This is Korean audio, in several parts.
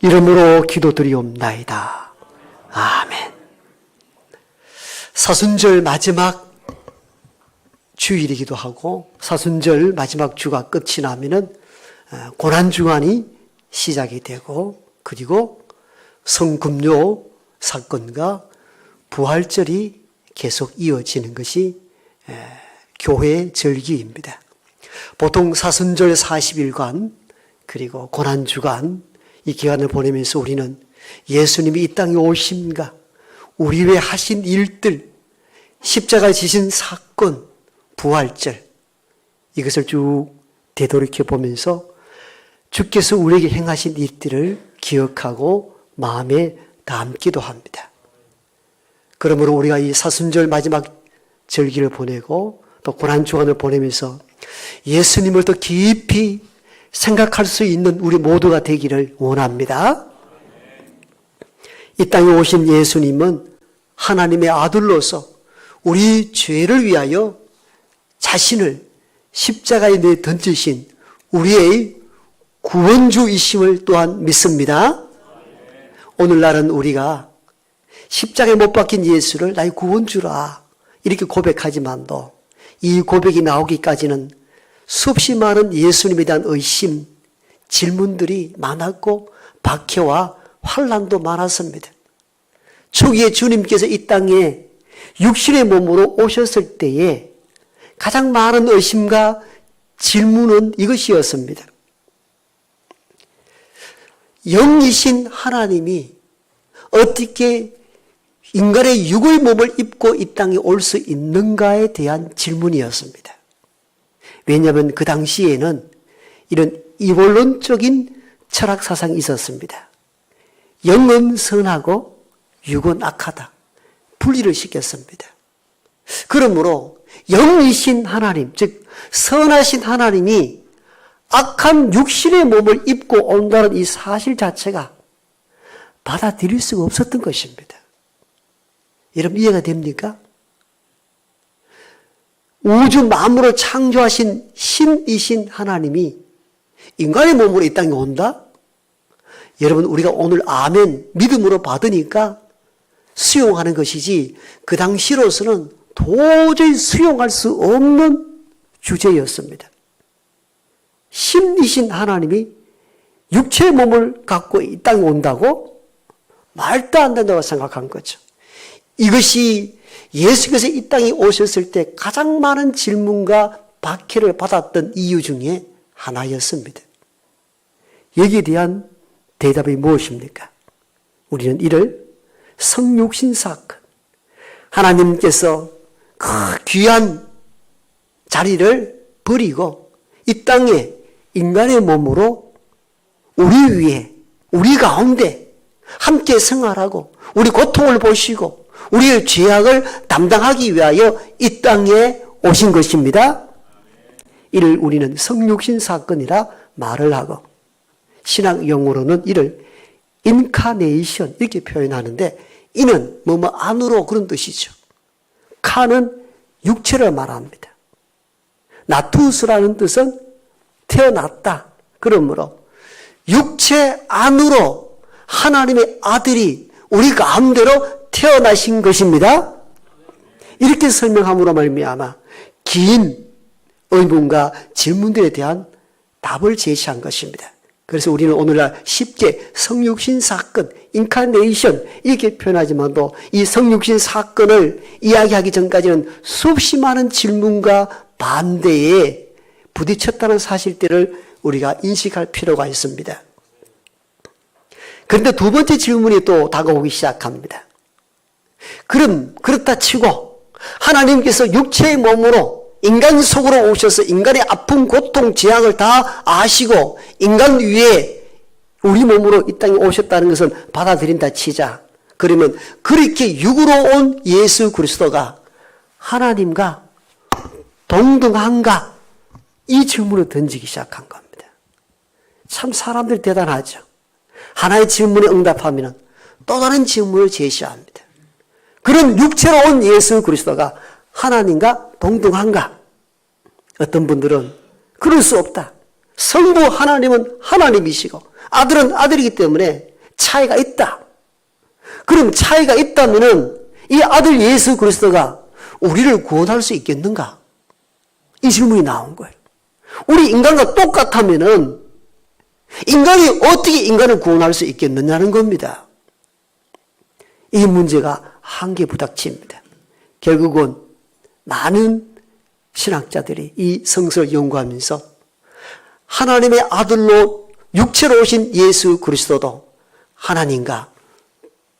이름으로 기도드리옵나이다. 아멘. 사순절 마지막 주일이기도 하고 사순절 마지막 주가 끝이 나면은 고난주간이 시작이 되고 그리고 성금요 사건과 부활절이 계속 이어지는 것이 교회 절기입니다. 보통 사순절 40일간 그리고 고난주간 이 기간을 보내면서 우리는 예수님이 이 땅에 오심과 우리 위해 하신 일들, 십자가에 지신 사건, 부활절 이것을 쭉 되돌이켜 보면서 주께서 우리에게 행하신 일들을 기억하고 마음에 담기도 합니다. 그러므로 우리가 이 사순절 마지막 절기를 보내고 또 고난주간을 보내면서 예수님을 더 깊이 생각할 수 있는 우리 모두가 되기를 원합니다. 이 땅에 오신 예수님은 하나님의 아들로서 우리 죄를 위하여 자신을 십자가에 내어 던지신 우리의 구원주이심을 또한 믿습니다. 오늘날은 우리가 십자가에 못 박힌 예수를 나의 구원주라 이렇게 고백하지만도 이 고백이 나오기까지는 수없이 많은 예수님에 대한 의심, 질문들이 많았고 박해와 환난도 많았습니다. 초기에 주님께서 이 땅에 육신의 몸으로 오셨을 때에 가장 많은 의심과 질문은 이것이었습니다. 영이신 하나님이 어떻게 인간의 육의 몸을 입고 이 땅에 올 수 있는가에 대한 질문이었습니다. 왜냐하면 그 당시에는 이런 이원론적인 철학 사상이 있었습니다. 영은 선하고 육은 악하다. 분리를 시켰습니다. 그러므로 영이신 하나님, 즉 선하신 하나님이 악한 육신의 몸을 입고 온다는 이 사실 자체가 받아들일 수가 없었던 것입니다. 여러분 이해가 됩니까? 우주 만물을 창조하신 신이신 하나님이 인간의 몸으로 이 땅에 온다? 여러분 우리가 오늘 아멘 믿음으로 받으니까 수용하는 것이지 그 당시로서는 도저히 수용할 수 없는 주제였습니다. 신이신 하나님이 육체의 몸을 갖고 이 땅에 온다고? 말도 안 된다고 생각한 거죠. 이것이 예수께서 이 땅에 오셨을 때 가장 많은 질문과 박해를 받았던 이유 중에 하나였습니다. 여기에 대한 대답이 무엇입니까? 우리는 이를 성육신 사건, 하나님께서 그 귀한 자리를 버리고 이 땅에 인간의 몸으로 우리 위에, 우리 가운데 함께 생활하고 우리 고통을 보시고 우리의 죄악을 담당하기 위하여 이 땅에 오신 것입니다. 이를 우리는 성육신 사건이라 말을 하고 신학 용어로는 이를 인카네이션 이렇게 표현하는데 이는 뭐뭐 안으로 그런 뜻이죠. 카는 육체를 말합니다. 나투스라는 뜻은 태어났다. 그러므로 육체 안으로 하나님의 아들이 우리 가운데로 태어나신 것입니다. 이렇게 설명함으로 말미암아 긴 의문과 질문들에 대한 답을 제시한 것입니다. 그래서 우리는 오늘날 쉽게 성육신 사건, 인카네이션 이렇게 표현하지만도 이 성육신 사건을 이야기하기 전까지는 수없이 많은 질문과 반대에 부딪혔다는 사실들을 우리가 인식할 필요가 있습니다. 그런데 두 번째 질문이 또 다가오기 시작합니다. 그럼 그렇다 치고 하나님께서 육체의 몸으로 인간 속으로 오셔서 인간의 아픔, 고통, 재앙을 다 아시고 인간 위에 우리 몸으로 이 땅에 오셨다는 것은 받아들인다 치자. 그러면 그렇게 육으로 온 예수 그리스도가 하나님과 동등한가? 이 질문을 던지기 시작한 겁니다. 참 사람들이 대단하죠. 하나의 질문에 응답하면 또 다른 질문을 제시합니다. 그런 육체로 온 예수 그리스도가 하나님과 동등한가? 어떤 분들은 그럴 수 없다. 성부 하나님은 하나님이시고 아들은 아들이기 때문에 차이가 있다. 그럼 차이가 있다면은 이 아들 예수 그리스도가 우리를 구원할 수 있겠는가? 이 질문이 나온 거예요. 우리 인간과 똑같다면은 인간이 어떻게 인간을 구원할 수 있겠느냐는 겁니다. 이 문제가 한계 부닥칩니다. 결국은 많은 신학자들이 이 성서를 연구하면서 하나님의 아들로 육체로 오신 예수 그리스도도 하나님과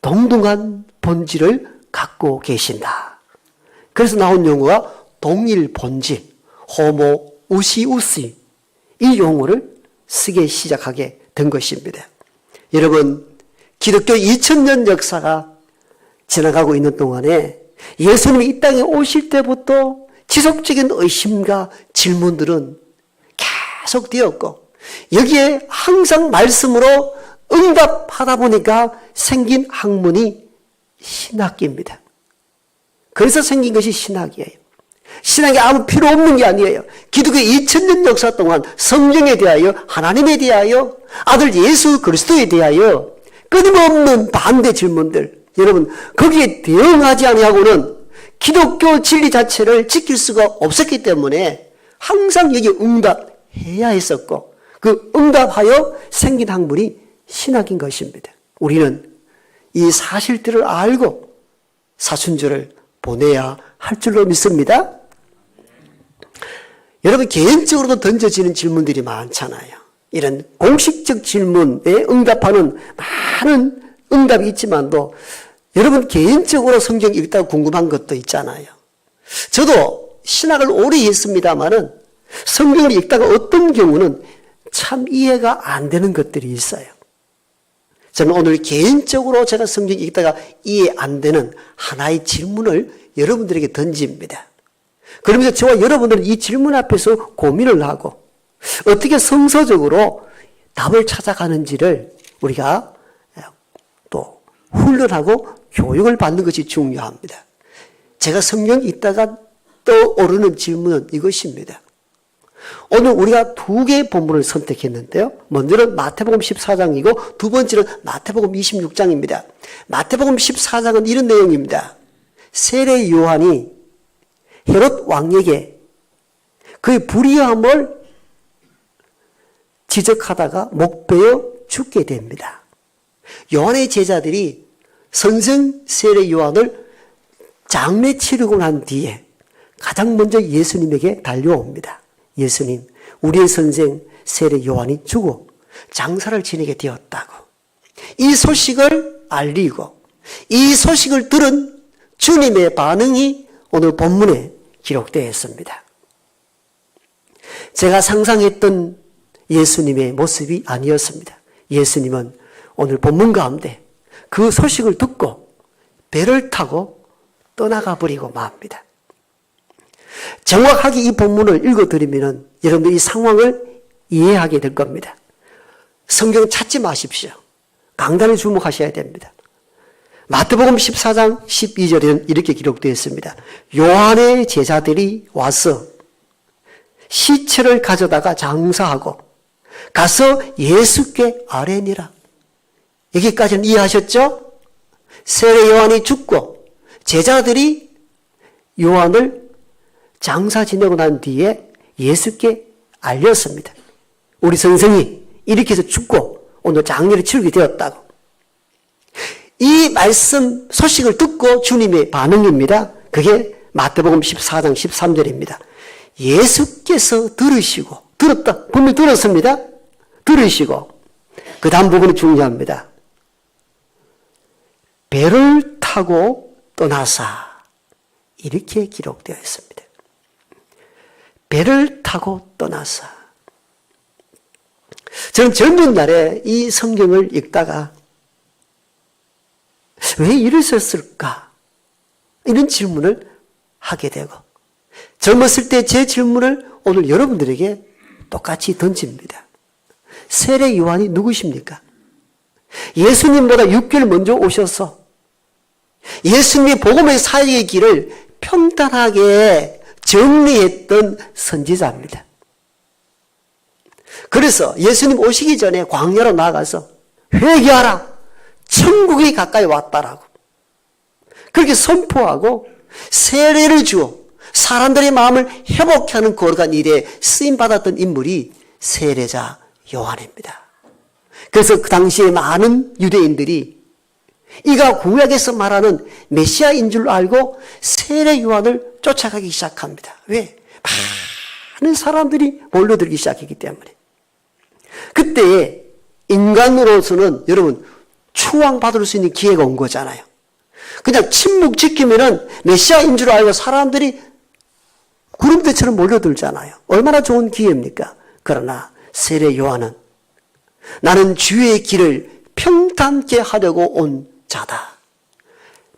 동등한 본질을 갖고 계신다. 그래서 나온 용어가 동일 본질, 호모 우시우시, 이 용어를 쓰기 시작하게 된 것입니다. 여러분, 기독교 2000년 역사가 지나가고 있는 동안에 예수님이 이 땅에 오실 때부터 지속적인 의심과 질문들은 계속 되었고, 여기에 항상 말씀으로 응답하다 보니까 생긴 학문이 신학기입니다. 그래서 생긴 것이 신학이에요. 신학이 아무 필요 없는 게 아니에요. 기독교 2000년 역사 동안 성경에 대하여, 하나님에 대하여, 아들 예수 그리스도에 대하여 끊임없는 반대 질문들, 여러분 거기에 대응하지 아니하고는 기독교 진리 자체를 지킬 수가 없었기 때문에 항상 여기 응답해야 했었고, 그 응답하여 생긴 학문이 신학인 것입니다. 우리는 이 사실들을 알고 사순절을 보내야 할 줄로 믿습니다. 여러분, 개인적으로도 던져지는 질문들이 많잖아요. 이런 공식적 질문에 응답하는 많은 응답이 있지만도 여러분 개인적으로 성경 읽다가 궁금한 것도 있잖아요. 저도 신학을 오래 했습니다마는 성경을 읽다가 어떤 경우는 참 이해가 안 되는 것들이 있어요. 저는 오늘 개인적으로 제가 성경 읽다가 이해 안 되는 하나의 질문을 여러분들에게 던집니다. 그러면서 저와 여러분들은 이 질문 앞에서 고민을 하고 어떻게 성서적으로 답을 찾아가는지를 우리가 또 훈련하고 교육을 받는 것이 중요합니다. 제가 성경 읽다가 떠오르는 질문은 이것입니다. 오늘 우리가 두 개의 본문을 선택했는데요. 먼저는 마태복음 14장이고 두 번째는 마태복음 26장입니다. 마태복음 14장은 이런 내용입니다. 세례 요한이 헤롯 왕에게 그의 불의함을 지적하다가 목베어 죽게 됩니다. 요한의 제자들이 선생 세례 요한을 장례 치르고 난 뒤에 가장 먼저 예수님에게 달려옵니다. 예수님, 우리의 선생 세례 요한이 죽어 장사를 지내게 되었다고. 이 소식을 알리고 이 소식을 들은 주님의 반응이 오늘 본문에 기록되어 있습니다. 제가 상상했던 예수님의 모습이 아니었습니다. 예수님은 오늘 본문 가운데 그 소식을 듣고 배를 타고 떠나가 버리고 맙니다. 정확하게 이 본문을 읽어드리면 여러분들 이 상황을 이해하게 될 겁니다. 성경 찾지 마십시오. 강단에 주목하셔야 됩니다. 마태복음 14장 12절에는 이렇게 기록되어 있습니다. 요한의 제자들이 와서 시체를 가져다가 장사하고 가서 예수께 아뢰니라. 여기까지는 이해하셨죠? 세례 요한이 죽고 제자들이 요한을 장사 지내고 난 뒤에 예수께 알렸습니다. 우리 선생이 이렇게 해서 죽고 오늘 장례를 치르게 되었다고. 이 말씀 소식을 듣고 주님의 반응입니다. 그게 마태복음 14장 13절입니다. 예수께서 들었다. 분명히 들었습니다. 들으시고 그 다음 부분이 중요합니다. 배를 타고 떠나사 이렇게 기록되어 있습니다. 배를 타고 떠나사. 저는 젊은 날에 이 성경을 읽다가 왜 이러셨을까? 이런 질문을 하게 되고 젊었을 때 제 질문을 오늘 여러분들에게 똑같이 던집니다. 세례 요한이 누구십니까? 예수님보다 6개월 먼저 오셔서 예수님의 복음의 사역의 길을 평탄하게 정리했던 선지자입니다. 그래서 예수님 오시기 전에 광야로 나가서 회개하라. 천국이 가까이 왔다라고. 그렇게 선포하고 세례를 주어 사람들의 마음을 회복하는 거룩한 일에 쓰임받았던 인물이 세례자 요한입니다. 그래서 그 당시에 많은 유대인들이 이가 구약에서 말하는 메시아인 줄 알고 세례 요한을 쫓아가기 시작합니다. 왜? 많은 사람들이 몰려들기 시작했기 때문에. 그때 인간으로서는 여러분 추앙받을 수 있는 기회가 온 거잖아요. 그냥 침묵 지키면은 메시아인 줄 알고 사람들이 구름대처럼 몰려들잖아요. 얼마나 좋은 기회입니까? 그러나 세례 요한은 나는 주의 길을 평탄케 하려고 온 자다.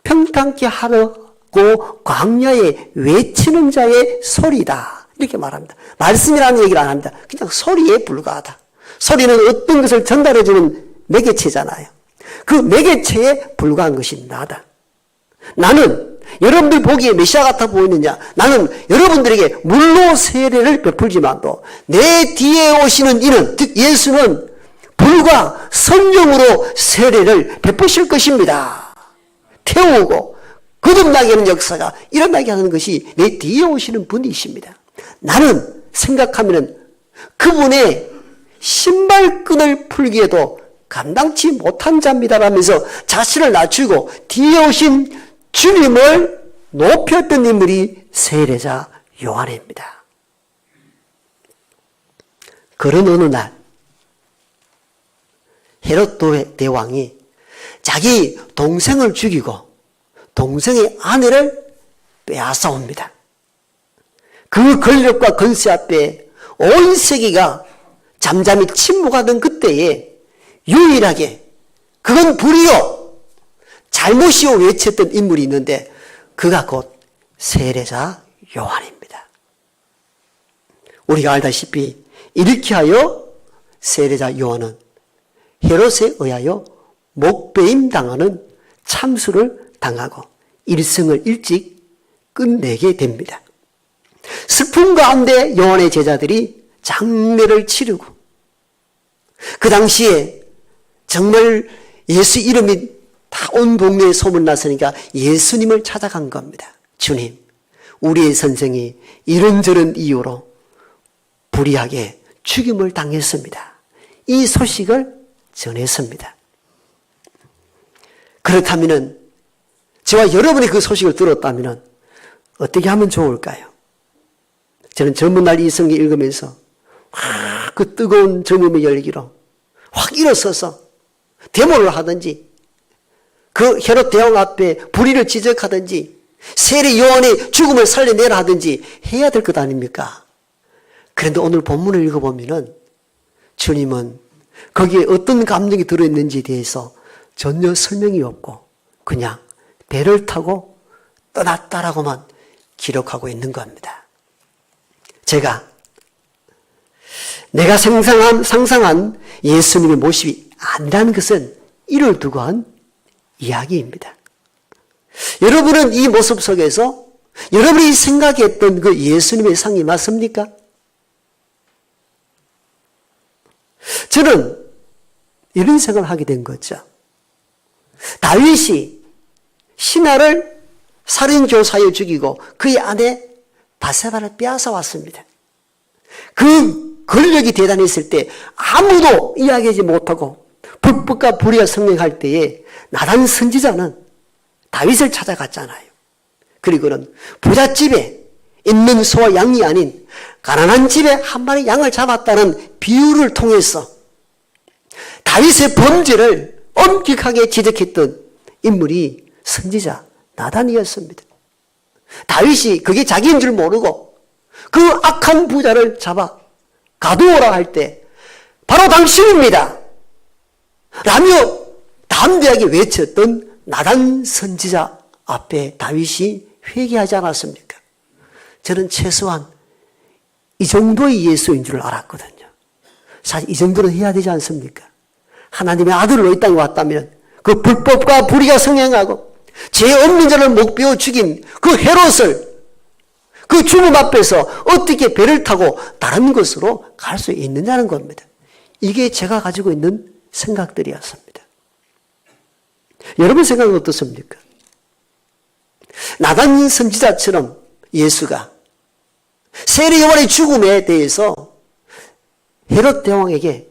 평탄케 하려고 광야에 외치는 자의 소리다. 이렇게 말합니다. 말씀이라는 얘기를 안 합니다. 그냥 소리에 불과하다. 소리는 어떤 것을 전달해주는 매개체잖아요. 그 매개체에 불과한 것이 나다. 나는 여러분들 보기에 메시아 같아 보이느냐? 나는 여러분들에게 물로 세례를 베풀지만도 내 뒤에 오시는 이는, 즉 예수는 불과 성령으로 세례를 베푸실 것입니다. 태우고 거듭나게 하는 역사가 일어나게 하는 것이 내 뒤에 오시는 분이십니다. 나는 생각하면 그분의 신발끈을 풀기에도 감당치 못한 자입니다라면서 자신을 낮추고 뒤에 오신 주님을 높였던 인물이 세례자 요한입니다. 그런 어느 날 헤롯 대왕이 자기 동생을 죽이고 동생의 아내를 빼앗아옵니다. 그 권력과 권세 앞에 온 세계가 잠잠히 침묵하던 그때에 유일하게 그건 불이요 잘못이요 외쳤던 인물이 있는데 그가 곧 세례자 요한입니다. 우리가 알다시피 이렇게 하여 세례자 요한은 헤롯에 의하여 목배임 당하는 참수를 당하고 일생을 일찍 끝내게 됩니다. 슬픔 가운데 요한의 제자들이 장례를 치르고 그 당시에 정말 예수 이름이 다 온 동네에 소문났으니까 예수님을 찾아간 겁니다. 주님, 우리의 선생이 이런저런 이유로 불의하게 죽임을 당했습니다. 이 소식을 전했습니다. 그렇다면 저와 여러분이 그 소식을 들었다면 어떻게 하면 좋을까요? 저는 젊은 날 이 성경 읽으면서 그 뜨거운 젊음의 열기로 확 일어서서 데모를 하든지 그 헤롯 대왕 앞에 불의를 지적하든지 세례 요한의 죽음을 살려내라 하든지 해야 될 것 아닙니까? 그런데 오늘 본문을 읽어보면 주님은 거기에 어떤 감정이 들어있는지에 대해서 전혀 설명이 없고 그냥 배를 타고 떠났다라고만 기록하고 있는 겁니다. 내가 상상한 예수님의 모습이 아니라는 것은 이를 두고 한 이야기입니다. 여러분은 이 모습 속에서 여러분이 생각했던 그 예수님의 상이 맞습니까? 저는 이런 생각을 하게 된 거죠. 다윗이 신하를 살인교사에 죽이고 그의 아내 바세바를 빼앗아 왔습니다. 그 권력이 대단했을 때 아무도 이야기하지 못하고 불법과 불의가 성행할 때에 나단 선지자는 다윗을 찾아갔잖아요. 그리고는 부잣집에 있는 소와 양이 아닌 가난한 집에 한 마리 양을 잡았다는 비유를 통해서 다윗의 범죄를 엄격하게 지적했던 인물이 선지자 나단이었습니다. 다윗이 그게 자기인 줄 모르고 그 악한 부자를 잡아 가두어라 할 때 바로 당신입니다 라며 담대하게 외쳤던 나단 선지자 앞에 다윗이 회개하지 않았습니까? 저는 최소한 이 정도의 예수인 줄 알았거든요. 사실 이 정도는 해야 되지 않습니까? 하나님의 아들로 이 땅에 왔다면 그 불법과 불의가 성행하고 죄 없는 자를 목베어 죽인 그 헤롯을 그 죽음 앞에서 어떻게 배를 타고 다른 곳으로 갈 수 있느냐는 겁니다. 이게 제가 가지고 있는 생각들이었습니다. 여러분 생각은 어떻습니까? 나단 선지자처럼 예수가 세례 요한의 죽음에 대해서 헤롯 대왕에게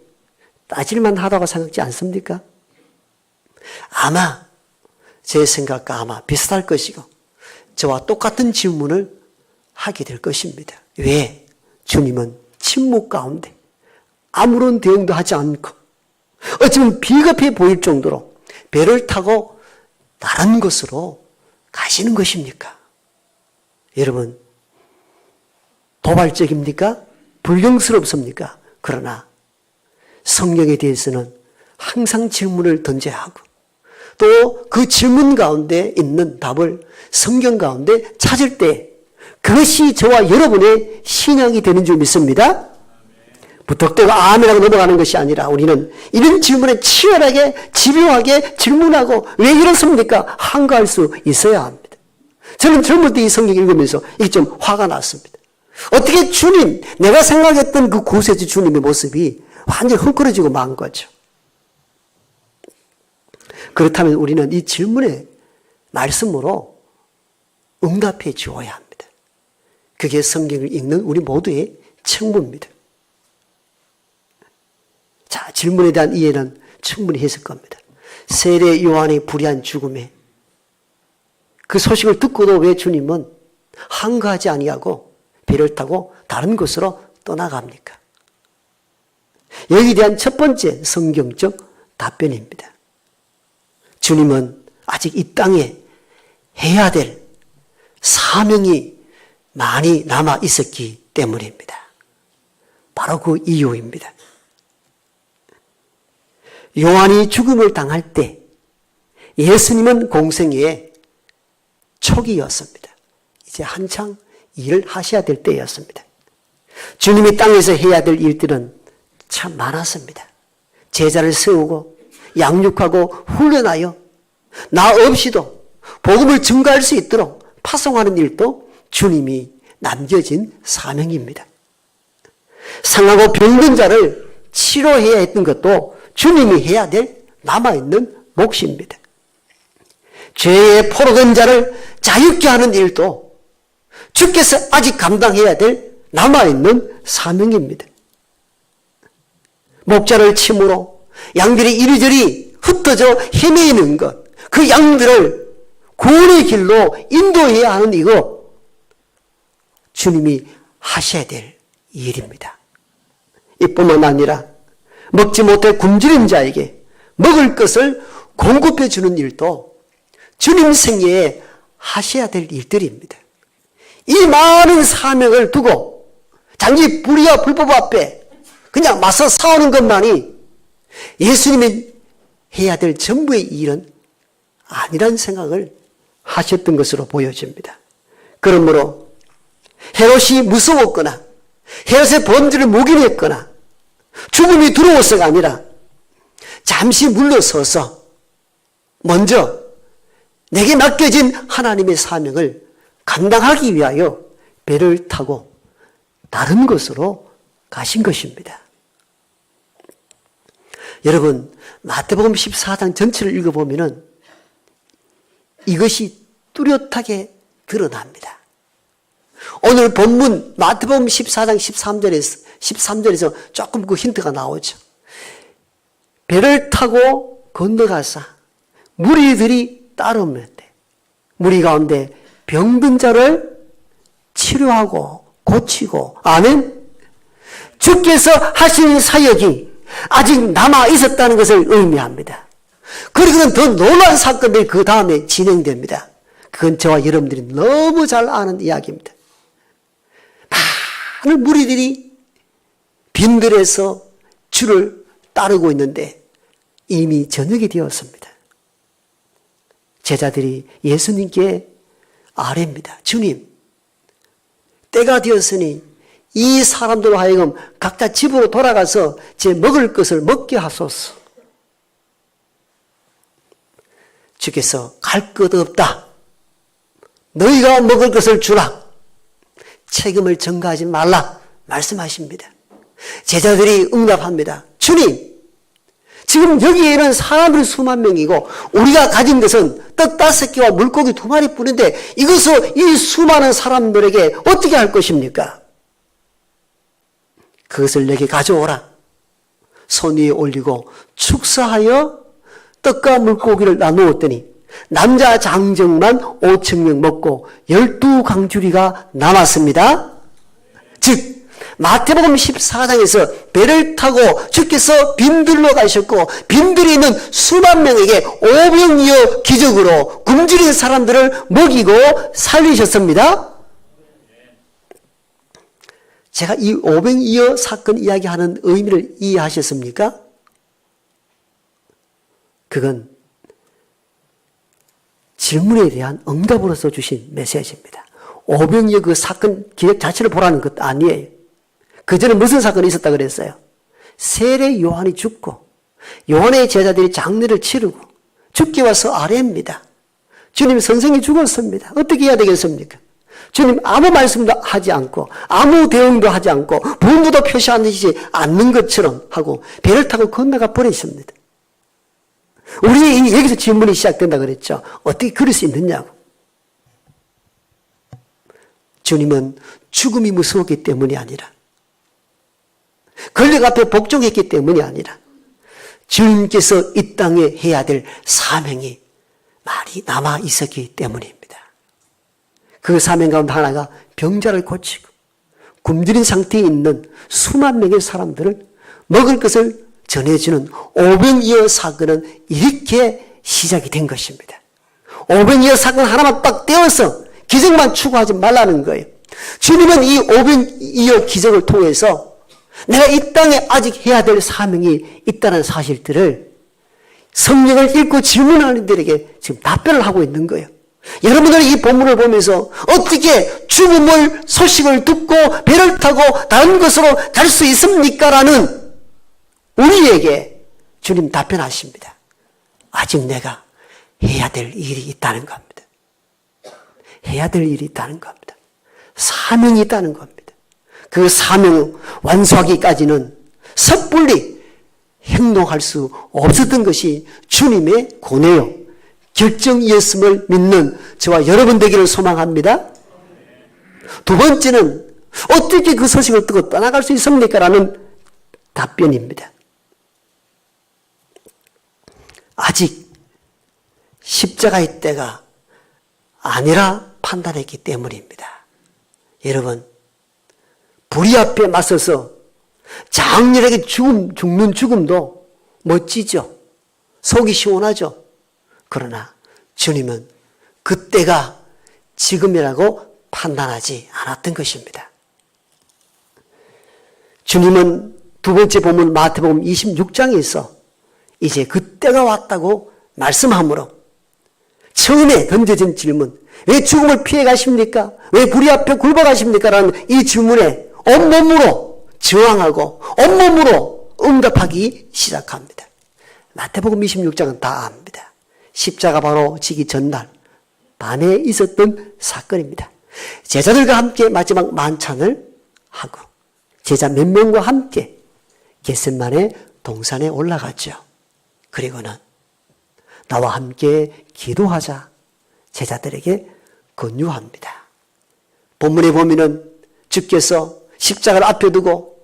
따질만 하다고 생각지 않습니까? 아마 제 생각과 아마 비슷할 것이고 저와 똑같은 질문을 하게 될 것입니다. 왜? 주님은 침묵 가운데 아무런 대응도 하지 않고 어쩌면 비겁해 보일 정도로 배를 타고 다른 곳으로 가시는 것입니까? 여러분, 도발적입니까? 불경스럽습니까? 그러나 성경에 대해서는 항상 질문을 던져야 하고 또 그 질문 가운데 있는 답을 성경 가운데 찾을 때 그것이 저와 여러분의 신앙이 되는 줄 믿습니다. 부탁되고 아멘하고 넘어가는 것이 아니라 우리는 이런 질문에 치열하게 집요하게 질문하고 왜 이렇습니까? 항거할 수 있어야 합니다. 저는 젊을 때 이 성경 읽으면서 이게 좀 화가 났습니다. 어떻게 주님, 내가 생각했던 그 구세주 주님의 모습이 완전히 헝클어지고 만 거죠. 그렇다면 우리는 이 질문에 말씀으로 응답해 주어야 합니다. 그게 성경을 읽는 우리 모두의 책무입니다. 자, 질문에 대한 이해는 충분히 했을 겁니다. 세례 요한의 불의한 죽음에 그 소식을 듣고도 왜 주님은 항거하지 아니하고 배를 타고 다른 곳으로 떠나갑니까? 여기에 대한 첫 번째 성경적 답변입니다. 주님은 아직 이 땅에 해야 될 사명이 많이 남아 있었기 때문입니다. 바로 그 이유입니다. 요한이 죽음을 당할 때 예수님은 공생애의 초기였습니다. 이제 한창 일을 하셔야 될 때였습니다. 주님이 땅에서 해야 될 일들은 참 많았습니다. 제자를 세우고 양육하고 훈련하여 나 없이도 복음을 증거할 수 있도록 파송하는 일도 주님이 남겨진 사명입니다. 상하고 병든 자를 치료해야 했던 것도 주님이 해야 될 남아있는 몫입니다. 죄에 포로된 자를 자유케 하는 일도 주께서 아직 감당해야 될 남아있는 사명입니다. 목자를 침으로 양들이 이리저리 흩어져 헤매이는 것, 그 양들을 구원의 길로 인도해야 하는 이거 주님이 하셔야 될 일입니다. 이뿐만 아니라 먹지 못해 굶주린 자에게 먹을 것을 공급해 주는 일도 주님 생애에 하셔야 될 일들입니다. 이 많은 사명을 두고 단지 불의와 불법 앞에 그냥 맞서 싸우는 것만이 예수님이 해야 될 전부의 일은 아니란 생각을 하셨던 것으로 보여집니다. 그러므로 헤롯이 무서웠거나 헤롯의 범죄를 묵인했거나 죽음이 두려워서가 아니라 잠시 물러서서 먼저 내게 맡겨진 하나님의 사명을 감당하기 위하여 배를 타고 다른 곳으로 가신 것입니다. 여러분, 마태복음 14장 전체를 읽어보면 이것이 뚜렷하게 드러납니다. 오늘 본문 마태복음 14장 13절에서 조금 그 힌트가 나오죠. 배를 타고 건너가사 무리들이 따르는데 무리 가운데 병든 자를 치료하고 고치고, 아멘? 주께서 하신 사역이 아직 남아 있었다는 것을 의미합니다. 그리고는 더 놀라운 사건들이 그 다음에 진행됩니다. 그건 저와 여러분들이 너무 잘 아는 이야기입니다. 많은 무리들이 빈들에서 주를 따르고 있는데 이미 저녁이 되었습니다. 제자들이 예수님께 아뢰입니다. 주님, 때가 되었으니 이 사람들로 하여금 각자 집으로 돌아가서 제 먹을 것을 먹게 하소서. 주께서 갈 것 없다. 너희가 먹을 것을 주라. 책임을 전가하지 말라 말씀하십니다. 제자들이 응답합니다. 주님, 지금 여기에 있는 사람들이 수만 명이고 우리가 가진 것은 떡 5개와 물고기 2마리 뿐인데 이것을 이 수많은 사람들에게 어떻게 할 것입니까? 그것을 내게 가져오라. 손 위에 올리고 축사하여 떡과 물고기를 나누었더니 남자 장정만 5,000명 먹고 12강주리가 남았습니다. 즉 마태복음 14장에서 배를 타고 주께서 빈들로 가셨고 빈들이 있는 수만 명에게 오병이어 기적으로 굶주린 사람들을 먹이고 살리셨습니다. 제가 이 오병이어 사건 이야기하는 의미를 이해하셨습니까? 그건 질문에 대한 응답으로서 주신 메시지입니다. 오병이어 그 사건 기록 자체를 보라는 것 아니에요. 그 전에 무슨 사건이 있었다 그랬어요? 세례 요한이 죽고 요한의 제자들이 장례를 치르고 죽기 와서 아래입니다. 주님 선생이 죽었습니다. 어떻게 해야 되겠습니까? 주님 아무 말씀도 하지 않고 아무 대응도 하지 않고 분부도 표시하지 않는 것처럼 하고 배를 타고 건너가 버리십니다. 우리 여기서 질문이 시작된다 그랬죠. 어떻게 그럴 수 있느냐고. 주님은 죽음이 무서웠기 때문이 아니라 권력 앞에 복종했기 때문이 아니라 주님께서 이 땅에 해야 될 사명이 많이 남아 있었기 때문입니다. 그 사명 가운데 하나가 병자를 고치고 굶주린 상태에 있는 수만 명의 사람들을 먹을 것을 전해주는 오병이어 사건은 이렇게 시작이 된 것입니다. 오병이어 사건 하나만 딱 떼어서 기적만 추구하지 말라는 거예요. 주님은 이 오병이어 기적을 통해서 내가 이 땅에 아직 해야 될 사명이 있다는 사실들을 성경을 읽고 질문하는 이들에게 지금 답변을 하고 있는 거예요. 여러분들이 이 본문을 보면서 어떻게 죽음을 소식을 듣고 배를 타고 다른 곳으로 갈 수 있습니까? 라는 우리에게 주님 답변하십니다. 아직 내가 해야 될 일이 있다는 겁니다. 해야 될 일이 있다는 겁니다. 사명이 있다는 겁니다. 그 사명을 완수하기까지는 섣불리 행동할 수 없었던 것이 주님의 고뇌요 결정이었음을 믿는 저와 여러분 되기를 소망합니다. 두 번째는 어떻게 그 소식을 듣고 떠나갈 수 있습니까? 라는 답변입니다. 아직 십자가의 때가 아니라 판단했기 때문입니다. 여러분, 불의 앞에 맞서서 장렬하게 죽는 죽음도 멋지죠. 속이 시원하죠. 그러나 주님은 그때가 지금이라고 판단하지 않았던 것입니다. 주님은 두 번째 본문 마태복음 26장에서 이제 그때가 왔다고 말씀하므로 처음에 던져진 질문, 왜 죽음을 피해 가십니까? 왜 불의 앞에 굴러 가십니까? 라는 이 질문에 온몸으로 저항하고 온몸으로 응답하기 시작합니다. 마태복음 26장은 다 압니다. 십자가 바로 지기 전날 밤에 있었던 사건입니다. 제자들과 함께 마지막 만찬을 하고 제자 몇 명과 함께 겟세마네 동산에 올라갔죠. 그리고는 나와 함께 기도하자 제자들에게 권유합니다. 본문에 보면은 주께서 십자가를 앞에 두고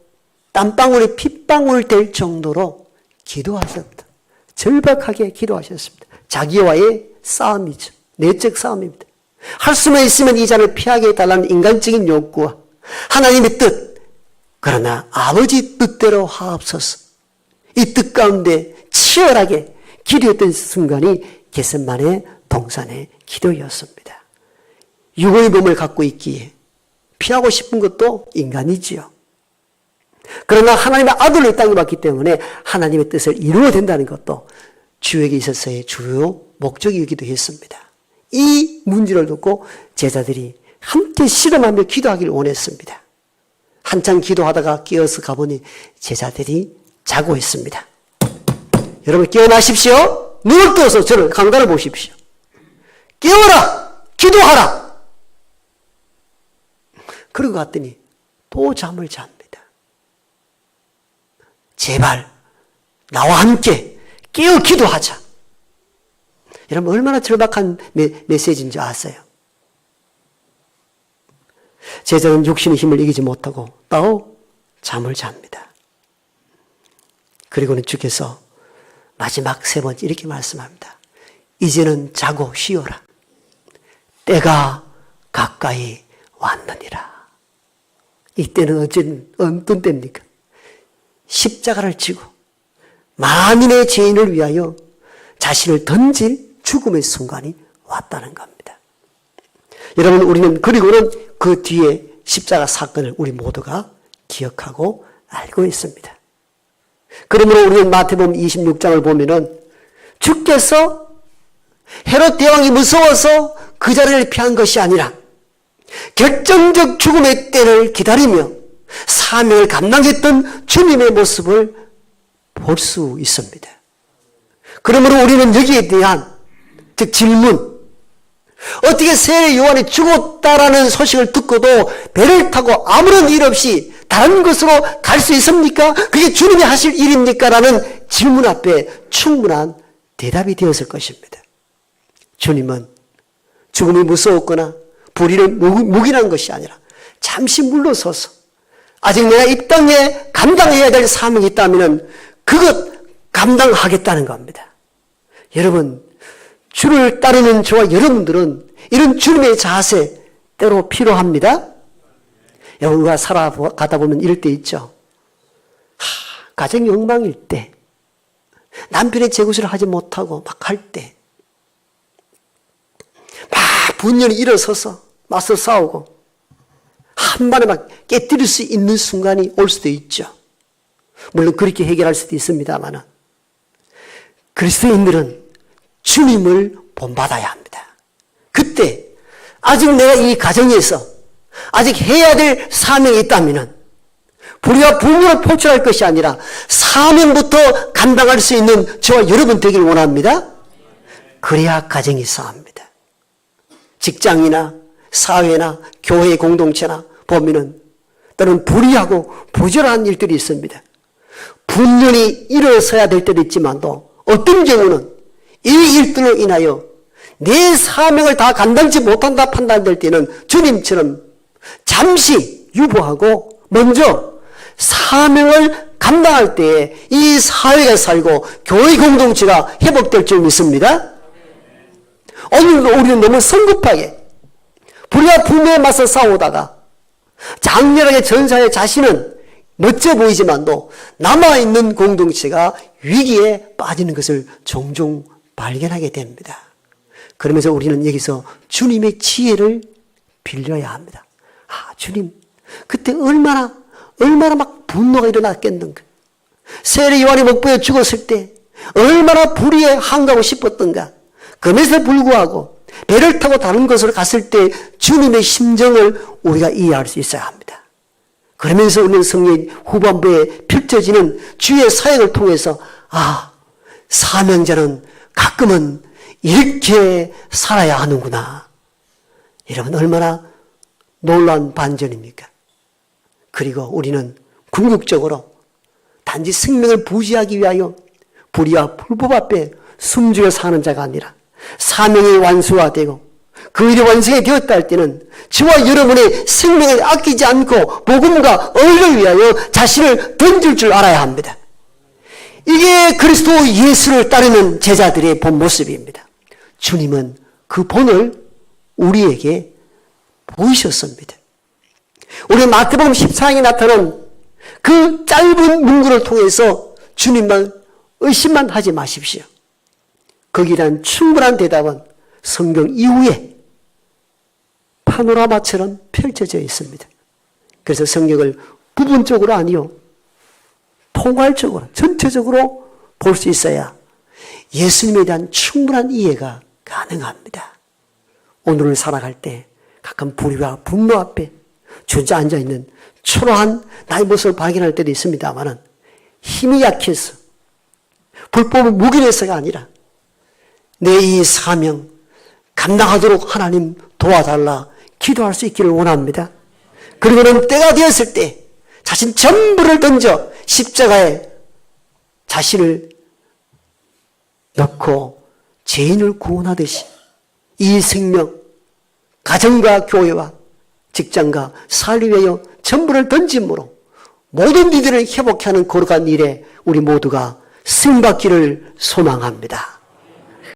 땀방울이 핏방울 될 정도로 기도하셨다. 절박하게 기도하셨습니다. 자기와의 싸움이죠. 내적 싸움입니다. 할 수만 있으면 이 잔을 피하게 해달라는 인간적인 욕구와 하나님의 뜻, 그러나 아버지 뜻대로 하옵소서. 이 뜻 가운데 치열하게 기도했던 순간이 겟세마네 동산의 기도였습니다. 육의 몸을 갖고 있기에 피하고 싶은 것도 인간이지요. 그러나 하나님의 아들로 이 땅에 왔기 때문에 하나님의 뜻을 이루어야 된다는 것도 주에게 있어서의 주요 목적이기도 했습니다. 이 문제를 듣고 제자들이 함께 실험하며 기도하기를 원했습니다. 한참 기도하다가 깨어서 가보니 제자들이 자고 있습니다. 여러분 깨어나십시오. 눈을 떠서 저를 강단을 보십시오. 깨어라! 기도하라! 그러고 갔더니 또 잠을 잡니다. 제발 나와 함께 깨어 기도하자. 여러분 얼마나 절박한 메시지인지 아세요? 제자는 육신의 힘을 이기지 못하고 또 잠을 잡니다. 그리고는 주께서 마지막 세 번째 이렇게 말씀합니다. 이제는 자고 쉬어라. 때가 가까이 왔느니라. 이때는 어떤 때입니까? 십자가를 지고 만인의 죄인을 위하여 자신을 던질 죽음의 순간이 왔다는 겁니다. 여러분 우리는 그리고는 그 뒤에 십자가 사건을 우리 모두가 기억하고 알고 있습니다. 그러므로 우리는 마태복음 26장을 보면은 주께서 헤롯 대왕이 무서워서 그 자리를 피한 것이 아니라 결정적 죽음의 때를 기다리며 사명을 감당했던 주님의 모습을 볼 수 있습니다. 그러므로 우리는 여기에 대한 즉 질문, 어떻게 세례 요한이 죽었다라는 소식을 듣고도 배를 타고 아무런 일 없이 다른 곳으로 갈 수 있습니까? 그게 주님이 하실 일입니까? 라는 질문 앞에 충분한 대답이 되었을 것입니다. 주님은 죽음이 무서웠거나 불의를 묵인한 것이 아니라 잠시 물러서서 아직 내가 이 땅에 감당해야 될 사명이 있다면 그것 감당하겠다는 겁니다. 여러분, 주를 따르는 저와 여러분들은 이런 주님의 자세 때로 필요합니다. 우리가 살아가다 보면 이럴 때 있죠. 가정이 엉망일 때, 남편의 재구실을 하지 못하고 막 할 때, 막 분열이 일어서서 맞서 싸우고 한 번에 막 깨뜨릴 수 있는 순간이 올 수도 있죠. 물론 그렇게 해결할 수도 있습니다만 그리스도인들은 주님을 본받아야 합니다. 그때 아직 내가 이 가정에서 아직 해야 될 사명이 있다면 불의와 분노를 포출할 것이 아니라 사명부터 감당할 수 있는 저와 여러분 되길 원합니다. 그래야 가정이 싸웁니다. 직장이나 사회나 교회 공동체나 보면은 또는 불의하고 부절한 일들이 있습니다. 분열이 일어서야 될 때도 있지만도 어떤 경우는 이 일들로 인하여 내 사명을 다 감당치 못한다 판단될 때는 주님처럼 잠시 유보하고 먼저 사명을 감당할 때에 이 사회가 살고 교회 공동체가 회복될 줄 믿습니다. 오늘도 우리는 너무 성급하게 불의와 분노에 맞서 싸우다가 장렬하게 전사의 자신은 멋져 보이지만도 남아있는 공동체가 위기에 빠지는 것을 종종 발견하게 됩니다. 그러면서 우리는 여기서 주님의 지혜를 빌려야 합니다. 주님, 그때 얼마나 막 분노가 일어났겠는가. 세례 요한이 목베어 죽었을 때 얼마나 불의에 항가고 싶었던가. 그럼에도 불구하고 배를 타고 다른 곳으로 갔을 때 주님의 심정을 우리가 이해할 수 있어야 합니다. 그러면서 우리는 성경 후반부에 펼쳐지는 주의 사역을 통해서 사명자는 가끔은 이렇게 살아야 하는구나. 여러분 얼마나 놀라운 반전입니까? 그리고 우리는 궁극적으로 단지 생명을 부지하기 위하여 불의와 불법 앞에 숨죽여 사는 자가 아니라 사명이 완수화되고 그 일이 완성이 되었다 할 때는 저와 여러분의 생명을 아끼지 않고 복음과 의를 위하여 자신을 던질 줄 알아야 합니다. 이게 그리스도 예수를 따르는 제자들의 본 모습입니다. 주님은 그 본을 우리에게 보이셨습니다. 우리 마태복음 14장에 나타난 그 짧은 문구를 통해서 주님만 의심만 하지 마십시오. 거기에 대한 충분한 대답은 성경 이후에 파노라마처럼 펼쳐져 있습니다. 그래서 성경을 부분적으로 아니요, 통괄적으로 전체적으로 볼 수 있어야 예수님에 대한 충분한 이해가 가능합니다. 오늘을 살아갈 때 가끔 불의와 분노 앞에 주저앉아 있는 초라한 나의 모습을 발견할 때도 있습니다만 힘이 약해서 불법을 묵인해서가 아니라 내 이 사명 감당하도록 하나님 도와달라 기도할 수 있기를 원합니다. 그리고는 때가 되었을 때 자신 전부를 던져 십자가에 자신을 넣고 죄인을 구원하듯이 이 생명, 가정과 교회와 직장과 사를 위하여 전부를 던짐으로 모든 이들을 회복하는 거룩한 일에 우리 모두가 승받기를 소망합니다.